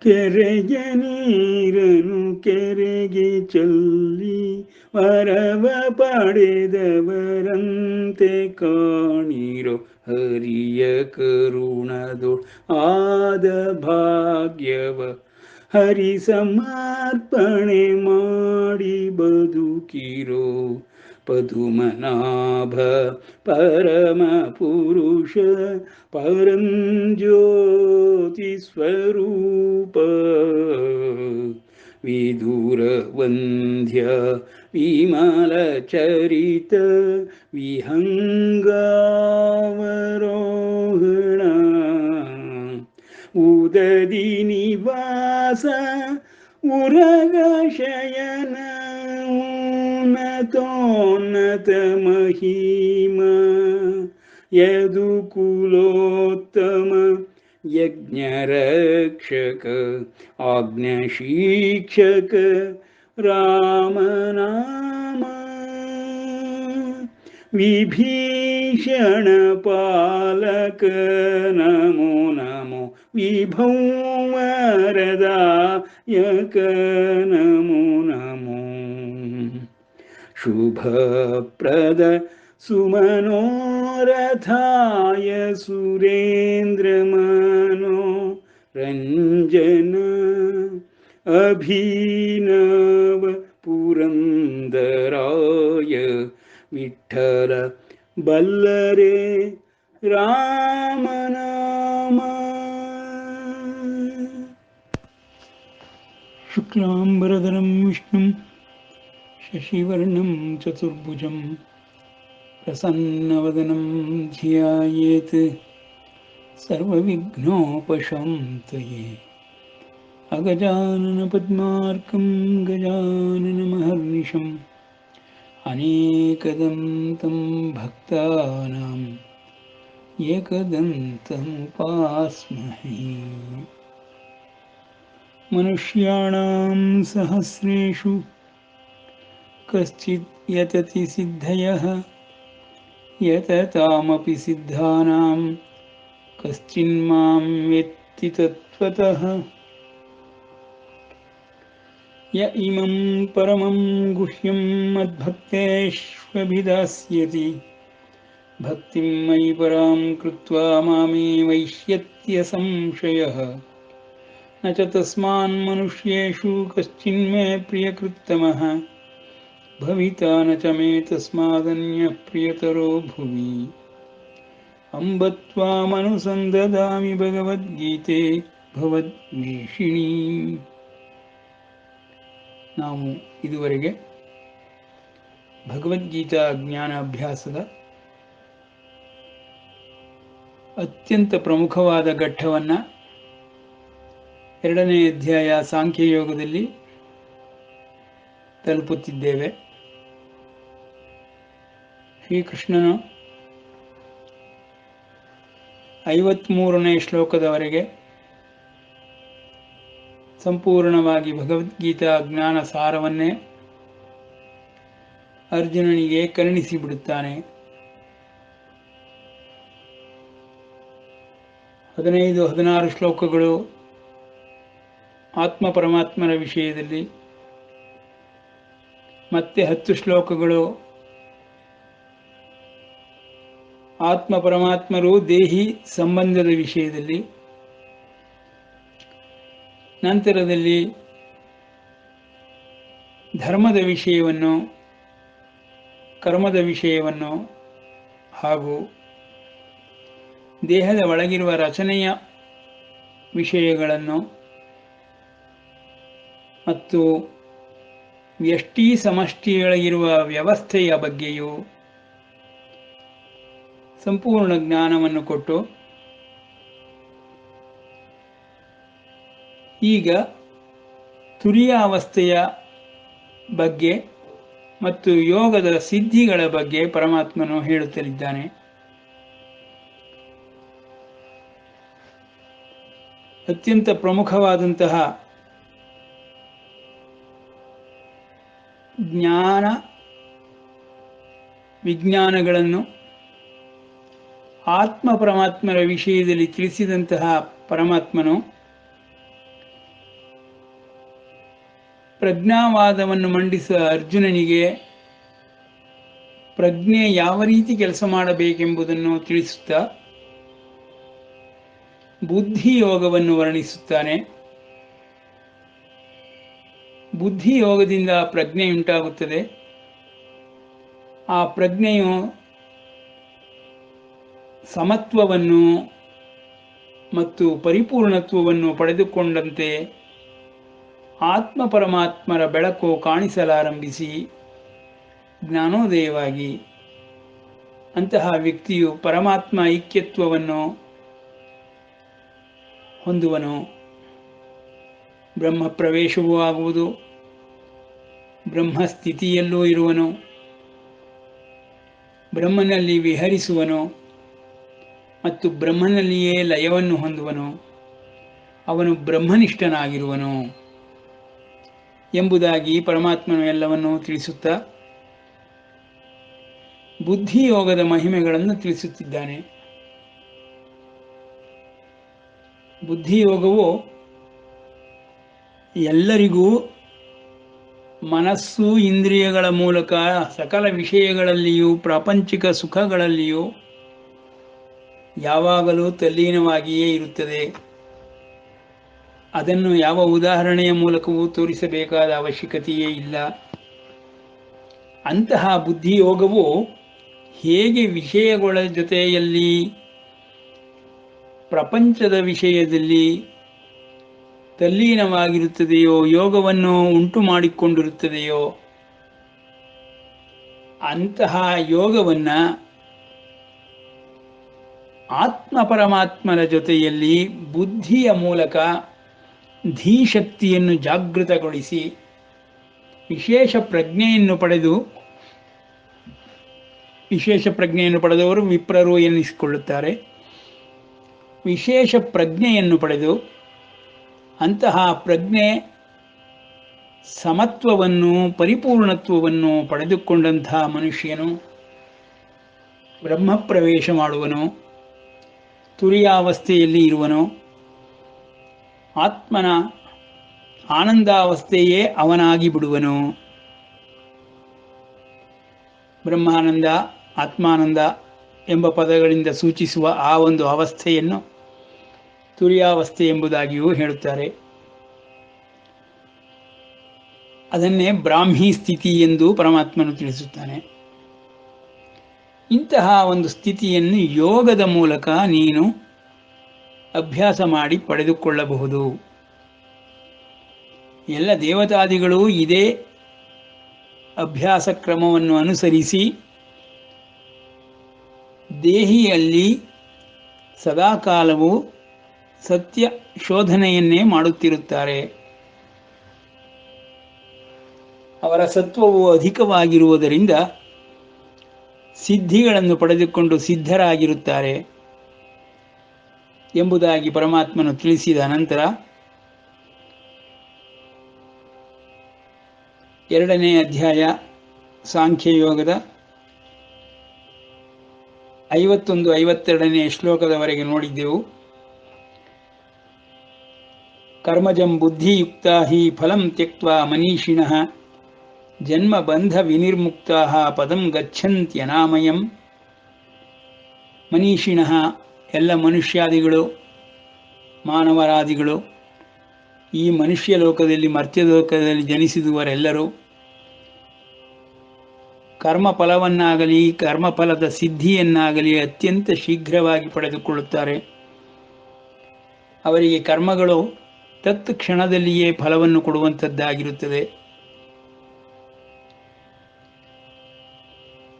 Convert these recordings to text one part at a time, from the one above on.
ಕೆರೆಯ ನೀರನು ಕೆರೆಗೆ ಚೆಲ್ಲಿ ವರವ ಪಡೆದವರಂತೆ ಕಾಣಿರೋ ಹರಿಯ ಕರುಣದೊಳ್ ಆದ ಭಾಗ್ಯವ ಹರಿ ಸಮರ್ಪಣೆ ಮಾಡಿ ಬದುಕಿರೋ. ಪದುಮನಾಭ ಪರಮ ಪುರುಷ ಪರಂಜ್ಯೋತಿ ಸ್ವರೂಪ ವಿದೂರ ವಂದ್ಯ ವಿಮಲ ಚರಿತ ವಿಹಂಗಾವರೋಹಣ ಉದದಿ ನಿವಾಸ ಉರಗ ಶಯನ ಉನ್ನತೋನ್ನತ ಮಹಿಮ ಯದುಕುಲೋತ್ತಮ ಯಜ್ಞರಕ್ಷಕ ಆಜ್ಞಶಿಕ್ಷಕ ರಾಮನಾಮ ವಿಭೀಷಣ ಪಾಲಕ ನಮೋ ನಮೋ ವಿಭೌ ವರದಾಯಕ ನಮೋ ನಮೋ ಶುಭಪ್ರದ ಸುಮನೋರಥಾಯ ಸುರೇಂದ್ರ ಮನೋ ರಂಜನ ಅಭಿನವ ಪುರಂದರಾಯ ವಿಠಲ ಬಲ್ಲರೆ ರಾಮನಾಮ. ಶುಕ್ಲಾಂಬರಧರಂ ವಿಷ್ಣುಂ ಶಶಿವರ್ಣಂ ಚತುರ್ಭುಜಂ ಪ್ರಸನ್ನವದನಂ ಧ್ಯಾಯೇತ್ ಸರ್ವವಿಘ್ನೋಪಶಾಂತಯೇ. ಅಗಜಾನನ ಪದ್ಮಾರ್ಕಂ ಗಜಾನನಮಹರ್ನಿಶಂ ಅನೇಕದಂತಂ ಭಕ್ತಾನಾಂ ಏಕದಂತಮುಪಾಸ್ಮಹೇ. ಮನುಷ್ಯಾಣಾಂ ಸಹಸ್ರೇಷು ಕಶ್ಚಿತ್ ಯತತಿ ಸಿದ್ಧಯಃ ಯತತಾಮಪಿ ಸಿದ್ಧಾನಾಂ ಕಶ್ಚಿನ್ಮಾಂ ವೇತ್ತಿ ತತ್ವತಃ. ಯ ಇಮಂ ಪರಮಂ ಗುಹ್ಯಂ ಮದ್ಭಕ್ತೇಷ್ವಭಿದಾಸ್ಯತಿ ಭಕ್ತಿಂ ಮಯಿ ಪರಾಂ ಕೃತ್ವಾ ಮಾಮೇ ವೈಷ್ಯತ್ಯ ಸಂಶಯಃ. ನ ಚ ತಸ್ಮಾನ್ ಮನುಷ್ಯೇಷು ಕಶ್ಚಿನ್ಮೇ ಪ್ರಿಯಕೃತ್ತಮಃ ಭವಿತಾ ನ ಚ ಮೇ ತಸ್ಮಾದನ್ಯಃ ಪ್ರಿಯತರೋ ಭುವಿ. ಅಂಬ ತ್ವಾಮನುಸಂದದಾಮಿ ಭಗವದ್ಗೀತೆ ಭವದ್ವೇಷಿಣೀ. ನಾವು ಇದುವರೆಗೆ ಭಗವದ್ಗೀತಾ ಜ್ಞಾನ ಅಭ್ಯಾಸದ ಅತ್ಯಂತ ಪ್ರಮುಖವಾದ ಘಟ್ಟವನ್ನು 2ನೇ ಅಧ್ಯಾಯ ಸಾಂಖ್ಯಯೋಗದಲ್ಲಿ ತಲುಪುತ್ತಿದ್ದೇವೆ. ಶ್ರೀಕೃಷ್ಣನು 53ನೇ ಶ್ಲೋಕದವರೆಗೆ ಸಂಪೂರ್ಣವಾಗಿ ಭಗವದ್ಗೀತಾ ಜ್ಞಾನ ಸಾರವನ್ನೇ ಅರ್ಜುನನಿಗೆ ಕರುಣಿಸಿಬಿಡುತ್ತಾನೆ. 15-16 ಶ್ಲೋಕಗಳು ಆತ್ಮ ಪರಮಾತ್ಮರ ವಿಷಯದಲ್ಲಿ, ಮತ್ತೆ 10 ಶ್ಲೋಕಗಳು ಆತ್ಮ ಪರಮಾತ್ಮರು ದೇಹಿ ಸಂಬಂಧದ ವಿಷಯದಲ್ಲಿ, ನಂತರದಲ್ಲಿ ಧರ್ಮದ ವಿಷಯವನ್ನು, ಕರ್ಮದ ವಿಷಯವನ್ನು ಹಾಗೂ ದೇಹದ ಒಳಗಿರುವ ರಚನೆಯ ವಿಷಯಗಳನ್ನು ಮತ್ತು ವ್ಯಷ್ಟಿ ಸಮಷ್ಟಿಯೊಳಗಿರುವ ವ್ಯವಸ್ಥೆಯ ಬಗ್ಗೆಯೂ ಸಂಪೂರ್ಣ ಜ್ಞಾನವನ್ನು ಕೊಟ್ಟು ಈಗ ತುರಿಯ ಅವಸ್ಥೆಯ ಬಗ್ಗೆ ಮತ್ತು ಯೋಗದ ಸಿದ್ಧಿಗಳ ಬಗ್ಗೆ ಪರಮಾತ್ಮನು ಹೇಳುತ್ತಲಿದ್ದಾನೆ. ಅತ್ಯಂತ ಪ್ರಮುಖವಾದಂತಹ ಜ್ಞಾನ ವಿಜ್ಞಾನಗಳನ್ನು ಆತ್ಮ ಪರಮಾತ್ಮರ ವಿಷಯದಲ್ಲಿ ತಿಳಿಸಿದಂತಹ ಪರಮಾತ್ಮನು ಪ್ರಜ್ಞಾವಾದವನ್ನು ಮಂಡಿಸಿದ ಅರ್ಜುನನಿಗೆ ಪ್ರಜ್ಞೆ ಯಾವ ರೀತಿ ಕೆಲಸ ಮಾಡಬೇಕೆಂಬುದನ್ನು ತಿಳಿಸುತ್ತಾ ಬುದ್ಧಿಯೋಗವನ್ನು ವರ್ಣಿಸುತ್ತಾನೆ. ಬುದ್ಧಿಯೋಗದಿಂದ ಪ್ರಜ್ಞೆಯುಂಟಾಗುತ್ತದೆ. ಆ ಪ್ರಜ್ಞೆಯು ಸಮತ್ವವನ್ನು ಮತ್ತು ಪರಿಪೂರ್ಣತ್ವವನ್ನು ಪಡೆದುಕೊಂಡಂತೆ ಆತ್ಮ ಪರಮಾತ್ಮರ ಬೆಳಕು ಕಾಣಿಸಲಾರಂಭಿಸಿ ಜ್ಞಾನೋದಯವಾಗಿ ಅಂತಹ ವ್ಯಕ್ತಿಯು ಪರಮಾತ್ಮ ಐಕ್ಯತ್ವವನ್ನು ಹೊಂದುವನು. ಬ್ರಹ್ಮ ಪ್ರವೇಶವೂ ಆಗುವುದು, ಬ್ರಹ್ಮಸ್ಥಿತಿಯಲ್ಲೂ ಇರುವನು, ಬ್ರಹ್ಮನಲ್ಲಿ ವಿಹರಿಸುವನು ಮತ್ತು ಬ್ರಹ್ಮನಲ್ಲಿಯೇ ಲಯವನ್ನು ಹೊಂದುವನು. ಅವನು ಬ್ರಹ್ಮನಿಷ್ಠನಾಗಿರುವನು ಎಂಬುದಾಗಿ ಪರಮಾತ್ಮನು ಎಲ್ಲವನ್ನೂ ತಿಳಿಸುತ್ತಾ ಬುದ್ಧಿಯೋಗದ ಮಹಿಮೆಗಳನ್ನು ತಿಳಿಸುತ್ತಿದ್ದಾನೆ. ಬುದ್ಧಿಯೋಗವು ಎಲ್ಲರಿಗೂ ಮನಸ್ಸು ಇಂದ್ರಿಯಗಳ ಮೂಲಕ ಸಕಲ ವಿಷಯಗಳಲ್ಲಿಯೂ ಪ್ರಾಪಂಚಿಕ ಸುಖಗಳಲ್ಲಿಯೂ ಯಾವಾಗಲೂ ತಲ್ಲೀನವಾಗಿಯೇ ಇರುತ್ತದೆ. ಅದನ್ನು ಯಾವ ಉದಾಹರಣೆಯ ಮೂಲಕವೂ ತೋರಿಸಬೇಕಾದ ಅವಶ್ಯಕತೆಯೇ ಇಲ್ಲ. ಅಂತಹ ಬುದ್ಧಿಯೋಗವು ಹೇಗೆ ವಿಷಯಗಳ ಜೊತೆಯಲ್ಲಿ ಪ್ರಪಂಚದ ವಿಷಯದಲ್ಲಿ ತಲ್ಲೀನವಾಗಿರುತ್ತದೆಯೋ, ಯೋಗವನ್ನು ಉಂಟು ಮಾಡಿಕೊಂಡಿರುತ್ತದೆಯೋ, ಅಂತಹ ಯೋಗವನ್ನು ಆತ್ಮ ಪರಮಾತ್ಮರ ಜೊತೆಯಲ್ಲಿ ಬುದ್ಧಿಯ ಮೂಲಕ ಧೀಶಕ್ತಿಯನ್ನು ಜಾಗೃತಗೊಳಿಸಿ ವಿಶೇಷ ಪ್ರಜ್ಞೆಯನ್ನು ಪಡೆದವರು ವಿಪ್ರರು ಎನ್ನಿಸಿಕೊಳ್ಳುತ್ತಾರೆ. ವಿಶೇಷ ಪ್ರಜ್ಞೆಯನ್ನು ಪಡೆದು ಅಂತಹ ಪ್ರಜ್ಞೆ ಸಮತ್ವವನ್ನು ಪರಿಪೂರ್ಣತ್ವವನ್ನು ಪಡೆದುಕೊಂಡಂತಹ ಮನುಷ್ಯನು ಬ್ರಹ್ಮಪ್ರವೇಶ ಮಾಡುವನು, ತುರಿಯಾವಸ್ಥೆಯಲ್ಲಿ ಇರುವನು. ಆತ್ಮನ ಆನಂದಾವಸ್ಥೆಯೇ ಅವನಾಗಿ ಬಿಡುವನು. ಬ್ರಹ್ಮಾನಂದ, ಆತ್ಮಾನಂದ ಎಂಬ ಪದಗಳಿಂದ ಸೂಚಿಸುವ ಆ ಒಂದು ಅವಸ್ಥೆಯನ್ನು ತುರಿಯಾವಸ್ಥೆ ಎಂಬುದಾಗಿಯೂ ಹೇಳುತ್ತಾರೆ. ಅದನ್ನೇ ಬ್ರಾಹ್ಮಿ ಸ್ಥಿತಿ ಎಂದು ಪರಮಾತ್ಮನು ತಿಳಿಸುತ್ತಾನೆ. ಇಂತಹ ಒಂದು ಸ್ಥಿತಿಯನ್ನು ಯೋಗದ ಮೂಲಕ ನೀನು ಅಭ್ಯಾಸ ಮಾಡಿ ಪಡೆದುಕೊಳ್ಳಬಹುದು. ಎಲ್ಲ ದೇವತಾದಿಗಳು ಇದೇ ಅಭ್ಯಾಸ ಕ್ರಮವನ್ನು ಅನುಸರಿಸಿ ದೇಹಿಯಲ್ಲಿ ಸದಾಕಾಲವೂ ಸತ್ಯ ಶೋಧನೆಯನ್ನೇ ಮಾಡುತ್ತಿರುತ್ತಾರೆ. ಅವರ ಸತ್ವವು ಅಧಿಕವಾಗಿರುವುದರಿಂದ ಸಿದ್ಧಿಗಳನ್ನು ಪಡೆದುಕೊಂಡು ಸಿದ್ಧರಾಗಿರುತ್ತಾರೆ ಎಂಬುದಾಗಿ ಪರಮಾತ್ಮನು ತಿಳಿಸಿದ ಅನಂತರ 2ನೇ ಅಧ್ಯಾಯ ಸಾಂಖ್ಯಯೋಗದ 51-52ನೇ ಶ್ಲೋಕದವರೆಗೆ ನೋಡಿದ್ದೆವು. ಕರ್ಮಜಂ ಬುದ್ಧಿಯುಕ್ತಾ ಹಿ ಫಲಂ ತ್ಯಕ್ತ್ವಾ ಮನೀಷಿಣಃ ಜನ್ಮ ಬಂಧ ವಿನಿರ್ಮುಕ್ತಾ ಪದಂ ಗಚ್ಚಂತ್ಯನಾಮಯಂ. ಮನೀಷಿಣಃ ಎಲ್ಲ ಮನುಷ್ಯಾದಿಗಳು, ಮಾನವರಾದಿಗಳು, ಈ ಮನುಷ್ಯ ಲೋಕದಲ್ಲಿ ಮರ್ತ್ಯಲೋಕದಲ್ಲಿ ಜನಿಸಿದವರೆಲ್ಲರೂ ಕರ್ಮಫಲವನ್ನಾಗಲಿ ಕರ್ಮಫಲದ ಸಿದ್ಧಿಯನ್ನಾಗಲಿ ಅತ್ಯಂತ ಶೀಘ್ರವಾಗಿ ಪಡೆದುಕೊಳ್ಳುತ್ತಾರೆ. ಅವರಿಗೆ ಕರ್ಮಗಳು ತತ್ಕ್ಷಣದಲ್ಲಿಯೇ ಫಲವನ್ನು ಕೊಡುವಂಥದ್ದಾಗಿರುತ್ತದೆ.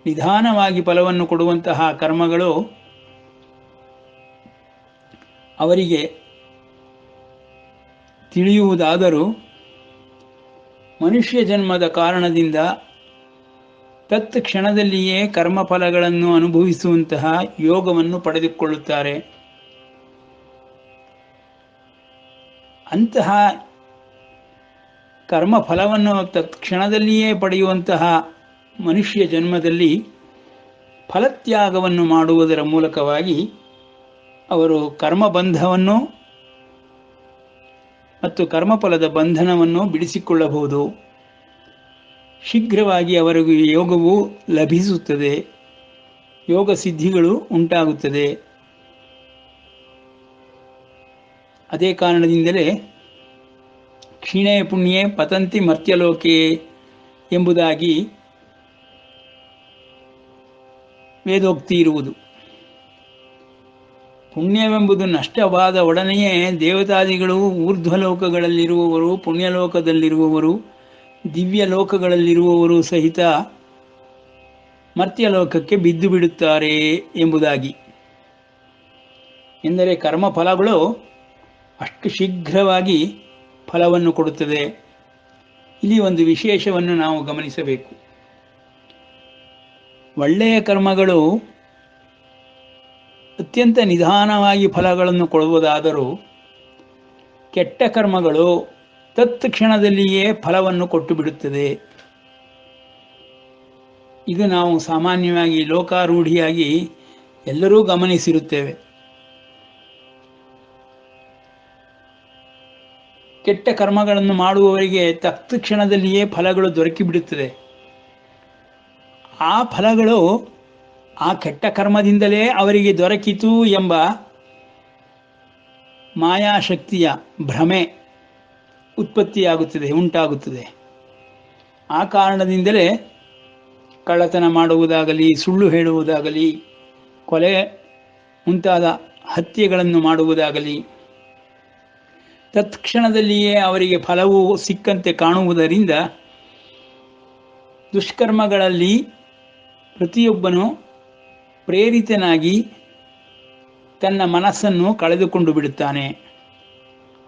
ನಿಧಾನವಾಗಿ ಫಲವನ್ನು ಕೊಡುವಂತಹ ಕರ್ಮಗಳು ಅವರಿಗೆ ತಿಳಿಯುವುದಾದರೂ ಮನುಷ್ಯ ಜನ್ಮದ ಕಾರಣದಿಂದ ತತ್ಕ್ಷಣದಲ್ಲಿಯೇ ಕರ್ಮಫಲಗಳನ್ನು ಅನುಭವಿಸುವಂತಹ ಯೋಗವನ್ನು ಪಡೆದುಕೊಳ್ಳುತ್ತಾರೆ. ಅಂತಹ ಕರ್ಮಫಲವನ್ನು ತತ್ಕ್ಷಣದಲ್ಲಿಯೇ ಪಡೆಯುವಂತಹ ಮನುಷ್ಯ ಜನ್ಮದಲ್ಲಿ ಫಲತ್ಯಾಗವನ್ನು ಮಾಡುವುದರ ಮೂಲಕವಾಗಿ ಅವರು ಕರ್ಮಬಂಧವನ್ನು ಮತ್ತು ಕರ್ಮಫಲದ ಬಂಧನವನ್ನು ಬಿಡಿಸಿಕೊಳ್ಳಬಹುದು. ಶೀಘ್ರವಾಗಿ ಅವರಿಗೂ ಯೋಗವು ಲಭಿಸುತ್ತದೆ, ಯೋಗ ಸಿದ್ಧಿಗಳು ಉಂಟಾಗುತ್ತದೆ. ಅದೇ ಕಾರಣದಿಂದಲೇ ಕ್ಷೀಣೇ ಪುಣ್ಯೇ ಪತಂತಿ ಮರ್ತ್ಯಲೋಕೆ ಎಂಬುದಾಗಿ ವೇದೋಕ್ತಿ ಇರುವುದು. ಪುಣ್ಯವೆಂಬುದು ನಷ್ಟವಾದ ಒಡನೆಯೇ ದೇವತಾದಿಗಳು, ಊರ್ಧ್ವಲೋಕಗಳಲ್ಲಿರುವವರು, ಪುಣ್ಯಲೋಕದಲ್ಲಿರುವವರು, ದಿವ್ಯ ಲೋಕಗಳಲ್ಲಿರುವವರು ಸಹಿತ ಮರ್ತ್ಯಲೋಕಕ್ಕೆ ಬಿದ್ದು ಬಿಡುತ್ತಾರೆ ಎಂಬುದಾಗಿ. ಎಂದರೆ ಕರ್ಮಫಲಗಳು ಅಷ್ಟು ಶೀಘ್ರವಾಗಿ ಫಲವನ್ನು ಕೊಡುತ್ತದೆ. ಇಲ್ಲಿ ಒಂದು ವಿಶೇಷವನ್ನು ನಾವು ಗಮನಿಸಬೇಕು. ಒಳ್ಳೆಯ ಕರ್ಮಗಳು ಅತ್ಯಂತ ನಿಧಾನವಾಗಿ ಫಲಗಳನ್ನು ಕೊಡುವುದಾದರೂ ಕೆಟ್ಟ ಕರ್ಮಗಳು ತತ್ಕ್ಷಣದಲ್ಲಿಯೇ ಫಲವನ್ನು ಕೊಟ್ಟು ಬಿಡುತ್ತದೆ. ಇದು ನಾವು ಸಾಮಾನ್ಯವಾಗಿ ಲೋಕಾರೂಢಿಯಾಗಿ ಎಲ್ಲರೂ ಗಮನಿಸಿರುತ್ತೇವೆ. ಕೆಟ್ಟ ಕರ್ಮಗಳನ್ನು ಮಾಡುವವರಿಗೆ ತತ್ಕ್ಷಣದಲ್ಲಿಯೇ ಫಲಗಳು ದೊರಕಿಬಿಡುತ್ತದೆ. ಆ ಫಲಗಳು ಆ ಕೆಟ್ಟ ಕರ್ಮದಿಂದಲೇ ಅವರಿಗೆ ದೊರಕಿತು ಎಂಬ ಮಾಯಾಶಕ್ತಿಯ ಭ್ರಮೆ ಉಂಟಾಗುತ್ತದೆ. ಆ ಕಾರಣದಿಂದಲೇ ಕಳ್ಳತನ ಮಾಡುವುದಾಗಲಿ, ಸುಳ್ಳು ಹೇಳುವುದಾಗಲಿ, ಕೊಲೆ ಮುಂತಾದ ಹತ್ಯೆಗಳನ್ನು ಮಾಡುವುದಾಗಲಿ ತತ್ಕ್ಷಣದಲ್ಲಿಯೇ ಅವರಿಗೆ ಫಲವು ಸಿಕ್ಕಂತೆ ಕಾಣುವುದರಿಂದ ದುಷ್ಕರ್ಮಗಳಲ್ಲಿ ಪ್ರತಿಯೊಬ್ಬನು ಪ್ರೇರಿತನಾಗಿ ತನ್ನ ಮನಸ್ಸನ್ನು ಕಳೆದುಕೊಂಡು ಬಿಡುತ್ತಾನೆ.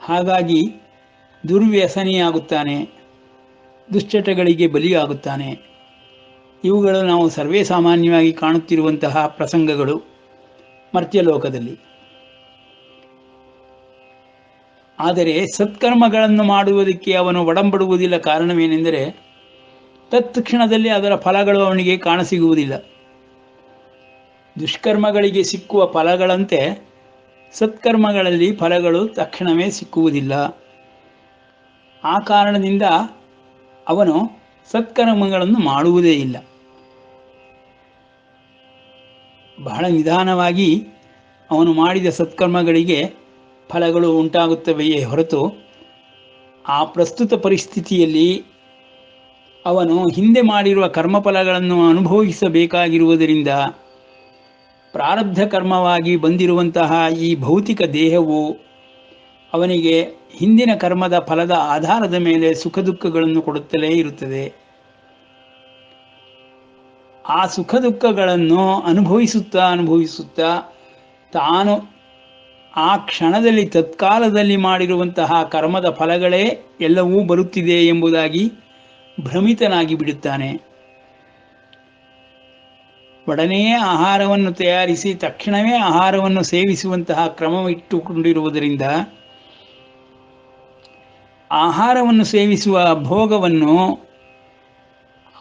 ಹಾಗಾಗಿ ದುರ್ವ್ಯಸನಿಯಾಗುತ್ತಾನೆ, ದುಶ್ಚಟಗಳಿಗೆ ಬಲಿಯಾಗುತ್ತಾನೆ. ಇವುಗಳು ನಾವು ಸರ್ವೇ ಸಾಮಾನ್ಯವಾಗಿ ಕಾಣುತ್ತಿರುವಂತಹ ಪ್ರಸಂಗಗಳು ಮರ್ತ್ಯಲೋಕದಲ್ಲಿ. ಆದರೆ ಸತ್ಕರ್ಮಗಳನ್ನು ಮಾಡುವುದಕ್ಕೆ ಅವನು ಒಡಂಬಡುವುದಿಲ್ಲ. ಕಾರಣವೇನೆಂದರೆ ತತ್ಕ್ಷಣದಲ್ಲಿ ಅದರ ಫಲಗಳು ಅವನಿಗೆ ಕಾಣಸಿಗುವುದಿಲ್ಲ. ದುಷ್ಕರ್ಮಗಳಿಗೆ ಸಿಕ್ಕುವ ಫಲಗಳಂತೆ ಸತ್ಕರ್ಮಗಳಲ್ಲಿ ಫಲಗಳು ತಕ್ಷಣವೇ ಸಿಕ್ಕುವುದಿಲ್ಲ. ಆ ಕಾರಣದಿಂದ ಅವನು ಸತ್ಕರ್ಮಗಳನ್ನು ಮಾಡುವುದೇ ಇಲ್ಲ. ಬಹಳ ನಿಧಾನವಾಗಿ ಅವನು ಮಾಡಿದ ಸತ್ಕರ್ಮಗಳಿಗೆ ಫಲಗಳು ಉಂಟಾಗುತ್ತವೆಯೇ ಹೊರತು ಆ ಪ್ರಸ್ತುತ ಪರಿಸ್ಥಿತಿಯಲ್ಲಿ ಅವನು ಹಿಂದೆ ಮಾಡಿರುವ ಕರ್ಮಫಲಗಳನ್ನು ಅನುಭವಿಸಬೇಕಾಗಿರುವುದರಿಂದ ಪ್ರಾರಬ್ಧ ಕರ್ಮವಾಗಿ ಬಂದಿರುವಂತಹ ಈ ಭೌತಿಕ ದೇಹವು ಅವನಿಗೆ ಹಿಂದಿನ ಕರ್ಮದ ಫಲದ ಆಧಾರದ ಮೇಲೆ ಸುಖ ದುಃಖಗಳನ್ನು ಕೊಡುತ್ತಲೇ ಇರುತ್ತದೆ. ಆ ಸುಖ ದುಃಖಗಳನ್ನು ಅನುಭವಿಸುತ್ತಾ ತಾನು ಆ ಕ್ಷಣದಲ್ಲಿ ತತ್ಕಾಲದಲ್ಲಿ ಮಾಡಿರುವಂತಹ ಕರ್ಮದ ಫಲಗಳೇ ಎಲ್ಲವೂ ಬರುತ್ತಿದೆ ಎಂಬುದಾಗಿ ಭ್ರಮಿತನಾಗಿ ಬಿಡುತ್ತಾನೆ. ಒಡನೆಯೇ ಆಹಾರವನ್ನು ತಯಾರಿಸಿ ತಕ್ಷಣವೇ ಆಹಾರವನ್ನು ಸೇವಿಸುವಂತಹ ಕ್ರಮವಿಟ್ಟುಕೊಂಡಿರುವುದರಿಂದ ಆಹಾರವನ್ನು ಸೇವಿಸುವ ಭೋಗವನ್ನು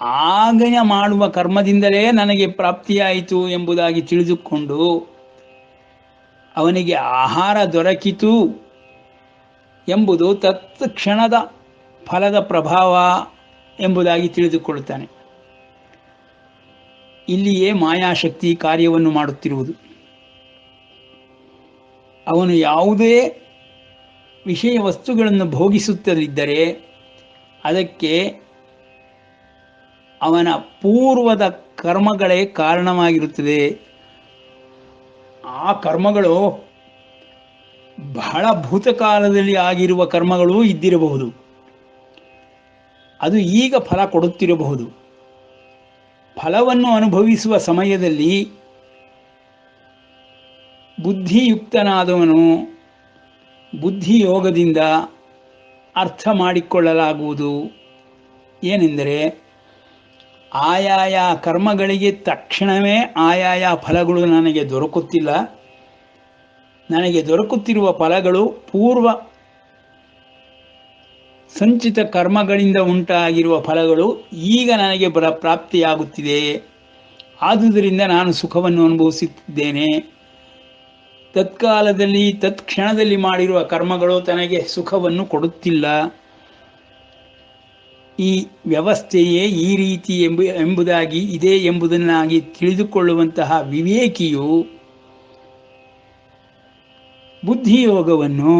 ಆಗನ ಮಾಡುವ ಕರ್ಮದಿಂದಲೇ ನನಗೆ ಪ್ರಾಪ್ತಿಯಾಯಿತು ಎಂಬುದಾಗಿ ತಿಳಿದುಕೊಂಡು ಅವನಿಗೆ ಆಹಾರ ದೊರಕಿತು ಎಂಬುದು ತತ್ಕ್ಷಣದ ಫಲದ ಪ್ರಭಾವ ಎಂಬುದಾಗಿ ತಿಳಿದುಕೊಳ್ಳುತ್ತಾನೆ. ಇಲ್ಲಿಯೇ ಮಾಯಾಶಕ್ತಿ ಕಾರ್ಯವನ್ನು ಮಾಡುತ್ತಿರುವುದು. ಅವನು ಯಾವುದೇ ವಿಷಯ ವಸ್ತುಗಳನ್ನು ಭೋಗಿಸುತ್ತಲಿದ್ದರೆ ಅದಕ್ಕೆ ಅವನ ಪೂರ್ವದ ಕರ್ಮಗಳೇ ಕಾರಣವಾಗಿರುತ್ತದೆ. ಆ ಕರ್ಮಗಳು ಬಹಳ ಭೂತಕಾಲದಲ್ಲಿ ಆಗಿರುವ ಕರ್ಮಗಳೂ ಇದ್ದಿರಬಹುದು. ಅದು ಈಗ ಫಲ ಕೊಡುತ್ತಿರಬಹುದು. ಫಲವನ್ನು ಅನುಭವಿಸುವ ಸಮಯದಲ್ಲಿ ಬುದ್ಧಿಯುಕ್ತನಾದವನು ಬುದ್ಧಿಯೋಗದಿಂದ ಅರ್ಥ ಮಾಡಿಕೊಳ್ಳಲಾಗುವುದು. ಏನೆಂದರೆ ಆಯಾಯ ಕರ್ಮಗಳಿಗೆ ತಕ್ಷಣವೇ ಆಯಾಯ ಫಲಗಳು ನನಗೆ ದೊರಕುತ್ತಿಲ್ಲ. ನನಗೆ ದೊರಕುತ್ತಿರುವ ಫಲಗಳು ಪೂರ್ವ ಸಂಚಿತ ಕರ್ಮಗಳಿಂದ ಉಂಟಾಗಿರುವ ಫಲಗಳು ಈಗ ನನಗೆ ಪ್ರಾಪ್ತಿಯಾಗುತ್ತಿದೆ. ಆದುದರಿಂದ ನಾನು ಸುಖವನ್ನು ಅನುಭವಿಸುತ್ತಿದ್ದೇನೆ ತತ್ಕಾಲದಲ್ಲಿ ತತ್ಕ್ಷಣದಲ್ಲಿ ಮಾಡಿರುವ ಕರ್ಮಗಳು ತನಗೆ ಸುಖವನ್ನು ಕೊಡುತ್ತಿಲ್ಲ. ಈ ವ್ಯವಸ್ಥೆಯೇ ಈ ರೀತಿ ಎಂಬುದಾಗಿ ಇದೆ ಎಂಬುದನ್ನಾಗಿ ತಿಳಿದುಕೊಳ್ಳುವಂತಹ ವಿವೇಕಿಯು ಬುದ್ಧಿಯೋಗವನ್ನು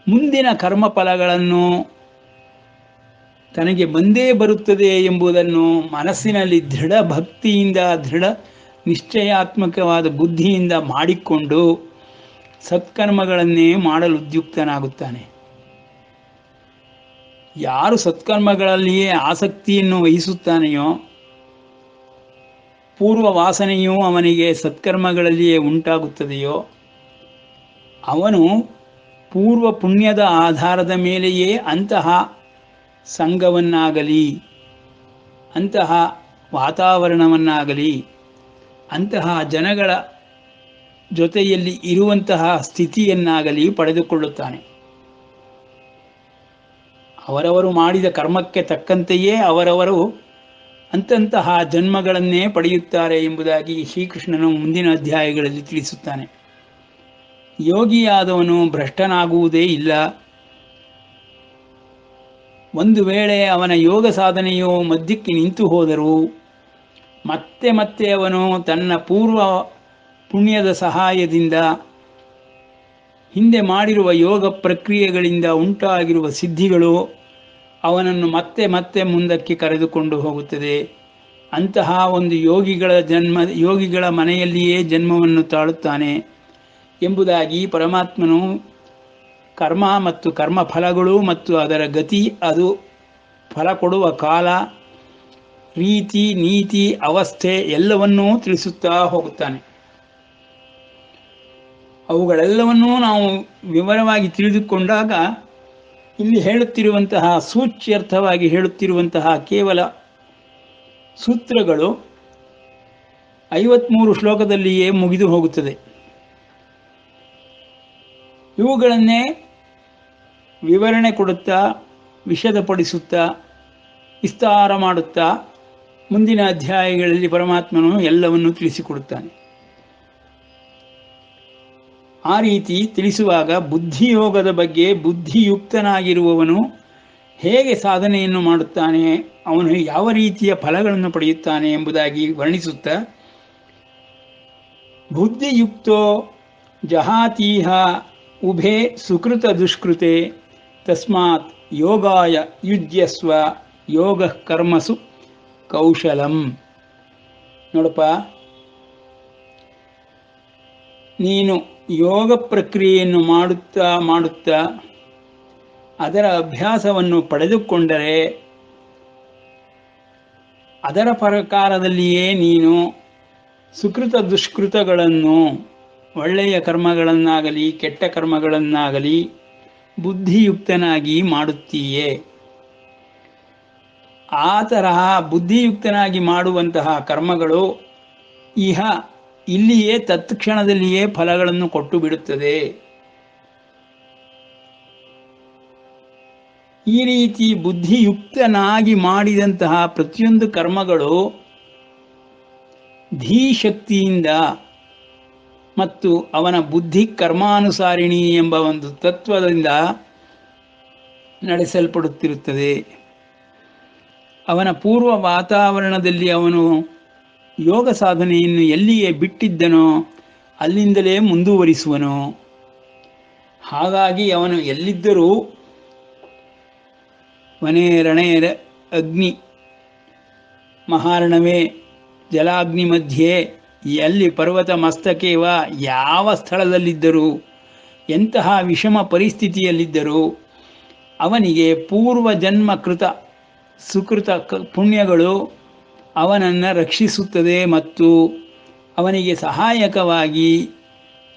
ಮುಂದಿನ ಕರ್ಮಫಲಗಳನ್ನು ತನಗೆ ಬಂದೇ ಬರುತ್ತದೆ ಎಂಬುದನ್ನು ಮನಸ್ಸಿನಲ್ಲಿ ದೃಢ ಭಕ್ತಿಯಿಂದ ದೃಢ ನಿಶ್ಚಯಾತ್ಮಕವಾದ ಬುದ್ಧಿಯಿಂದ ಮಾಡಿಕೊಂಡು ಸತ್ಕರ್ಮಗಳನ್ನೇ ಮಾಡಲು ಉದ್ಯುಕ್ತನಾಗುತ್ತಾನೆ. ಯಾರು ಸತ್ಕರ್ಮಗಳಲ್ಲಿಯೇ ಆಸಕ್ತಿಯನ್ನು ವಹಿಸುತ್ತಾನೆಯೋ, ಪೂರ್ವ ವಾಸನೆಯೂ ಅವನಿಗೆ ಸತ್ಕರ್ಮಗಳಲ್ಲಿಯೇ ಉಂಟಾಗುತ್ತದೆಯೋ, ಅವನು ಪೂರ್ವ ಪುಣ್ಯದ ಆಧಾರದ ಮೇಲೆಯೇ ಅಂತಹ ಸಂಘವನ್ನಾಗಲಿ, ಅಂತಹ ವಾತಾವರಣವನ್ನಾಗಲಿ, ಅಂತಹ ಜನಗಳ ಜೊತೆಯಲ್ಲಿ ಇರುವಂತಹ ಸ್ಥಿತಿಯನ್ನಾಗಲಿ ಪಡೆದುಕೊಳ್ಳುತ್ತಾನೆ. ಅವರವರು ಮಾಡಿದ ಕರ್ಮಕ್ಕೆ ತಕ್ಕಂತೆಯೇ ಅವರವರು ಅಂತಹ ಜನ್ಮಗಳನ್ನೇ ಪಡೆಯುತ್ತಾರೆ ಎಂಬುದಾಗಿ ಶ್ರೀಕೃಷ್ಣನು ಮುಂದಿನ ಅಧ್ಯಾಯಗಳಲ್ಲಿ ತಿಳಿಸುತ್ತಾನೆ. ಯೋಗಿಯಾದವನು ಭ್ರಷ್ಟನಾಗುವುದೇ ಇಲ್ಲ. ಒಂದು ವೇಳೆ ಅವನ ಯೋಗ ಸಾಧನೆಯು ಮಧ್ಯಕ್ಕೆ ನಿಂತು ಹೋದರೂ ಮತ್ತೆ ಮತ್ತೆ ಅವನು ತನ್ನ ಪೂರ್ವ ಪುಣ್ಯದ ಸಹಾಯದಿಂದ ಹಿಂದೆ ಮಾಡಿರುವ ಯೋಗ ಪ್ರಕ್ರಿಯೆಗಳಿಂದ ಉಂಟಾಗಿರುವ ಸಿದ್ಧಿಗಳು ಅವನನ್ನು ಮತ್ತೆ ಮತ್ತೆ ಮುಂದಕ್ಕೆ ಕರೆದುಕೊಂಡು ಹೋಗುತ್ತದೆ. ಅಂತಹ ಒಂದು ಯೋಗಿಗಳ ಮನೆಯಲ್ಲಿಯೇ ಜನ್ಮವನ್ನು ತಾಳುತ್ತಾನೆ ಎಂಬುದಾಗಿ ಪರಮಾತ್ಮನು ಕರ್ಮ ಮತ್ತು ಕರ್ಮಫಲಗಳು ಮತ್ತು ಅದರ ಗತಿ, ಅದು ಫಲ ಕೊಡುವ ಕಾಲ, ರೀತಿ, ನೀತಿ, ಅವಸ್ಥೆ ಎಲ್ಲವನ್ನೂ ತಿಳಿಸುತ್ತಾ ಹೋಗುತ್ತಾನೆ. ಅವುಗಳೆಲ್ಲವನ್ನೂ ನಾವು ವಿವರವಾಗಿ ತಿಳಿದುಕೊಂಡಾಗ ಇಲ್ಲಿ ಹೇಳುತ್ತಿರುವಂತಹ ಸೂಚ್ಯರ್ಥವಾಗಿ ಹೇಳುತ್ತಿರುವಂತಹ ಕೇವಲ ಸೂತ್ರಗಳು 53 ಶ್ಲೋಕದಲ್ಲಿಯೇ ಮುಗಿದು ಹೋಗುತ್ತದೆ. ಇವುಗಳನ್ನೇ ವಿವರಣೆ ಕೊಡುತ್ತಾ, ವಿಶದಪಡಿಸುತ್ತಾ, ವಿಸ್ತಾರ ಮಾಡುತ್ತಾ ಮುಂದಿನ ಅಧ್ಯಾಯಗಳಲ್ಲಿ ಪರಮಾತ್ಮನು ಎಲ್ಲವನ್ನೂ ತಿಳಿಸಿಕೊಡುತ್ತಾನೆ. ಆ ರೀತಿ ತಿಳಿಸುವಾಗ ಬುದ್ಧಿಯೋಗದ ಬಗ್ಗೆ ಬುದ್ಧಿಯುಕ್ತನಾಗಿರುವವನು ಹೇಗೆ ಸಾಧನೆಯನ್ನು ಮಾಡುತ್ತಾನೆ, ಅವನು ಯಾವ ರೀತಿಯ ಫಲಗಳನ್ನು ಪಡೆಯುತ್ತಾನೆ ಎಂಬುದಾಗಿ ವರ್ಣಿಸುತ್ತಾ, ಬುದ್ಧಿಯುಕ್ತೋ ಜಹಾತೀಹ ಉಭೇ ಸುಕೃತ ದುಷ್ಕೃತೆ ತಸ್ಮಾತ್ ಯೋಗಾಯ ಯುಜ್ಯಸ್ವ ಯೋಗ ಕರ್ಮಸು ಕೌಶಲಂ. ನೋಡಪ್ಪ, ನೀನು ಯೋಗ ಪ್ರಕ್ರಿಯೆಯನ್ನು ಮಾಡುತ್ತಾ ಅದರ ಅಭ್ಯಾಸವನ್ನು ಪಡೆದುಕೊಂಡರೆ ಅದರ ಪ್ರಕಾರದಲ್ಲಿಯೇ ನೀನು ಸುಕೃತ ದುಷ್ಕೃತಗಳನ್ನು, ಒಳ್ಳೆಯ ಕರ್ಮಗಳನ್ನಾಗಲಿ ಕೆಟ್ಟ ಕರ್ಮಗಳನ್ನಾಗಲಿ ಬುದ್ಧಿಯುಕ್ತನಾಗಿ ಮಾಡುತ್ತೀಯೇ. ಆ ತರಹ ಬುದ್ಧಿಯುಕ್ತನಾಗಿ ಮಾಡುವಂತಹ ಕರ್ಮಗಳು ಇಲ್ಲಿಯೇ ತತ್ಕ್ಷಣದಲ್ಲಿಯೇ ಫಲಗಳನ್ನು ಕೊಟ್ಟು ಬಿಡುತ್ತದೆ. ಈ ರೀತಿ ಬುದ್ಧಿಯುಕ್ತನಾಗಿ ಮಾಡಿದಂತಹ ಪ್ರತಿಯೊಂದು ಕರ್ಮಗಳು ಧೀಶಕ್ತಿಯಿಂದ ಮತ್ತು ಅವನ ಬುದ್ಧಿ ಕರ್ಮಾನುಸಾರಿಣಿ ಎಂಬ ಒಂದು ತತ್ವದಿಂದ ನಡೆಸಲ್ಪಡುತ್ತಿರುತ್ತದೆ. ಅವನ ಪೂರ್ವ ವಾತಾವರಣದಲ್ಲಿ ಅವನು ಯೋಗ ಸಾಧನೆಯನ್ನು ಎಲ್ಲಿಯೇ ಬಿಟ್ಟಿದ್ದನೋ ಅಲ್ಲಿಂದಲೇ ಮುಂದುವರಿಸುವನು. ಹಾಗಾಗಿ ಅವನು ಎಲ್ಲಿದ್ದರೂ ವನೇ ರಣೇ ಅಗ್ನಿ ಮಹಾರಣವೇ ಜಲಾಗ್ನಿ ಮಧ್ಯೆ, ಎಲ್ಲಿ ಪರ್ವತ ಮಸ್ತಕೇವ, ಯಾವ ಸ್ಥಳದಲ್ಲಿದ್ದರೂ, ಎಂತಹ ವಿಷಮ ಪರಿಸ್ಥಿತಿಯಲ್ಲಿದ್ದರೂ ಅವನಿಗೆ ಪೂರ್ವ ಜನ್ಮ ಕೃತ ಸುಕೃತ ಪುಣ್ಯಗಳು ಅವನನ್ನು ರಕ್ಷಿಸುತ್ತದೆ ಮತ್ತು ಅವನಿಗೆ ಸಹಾಯಕವಾಗಿ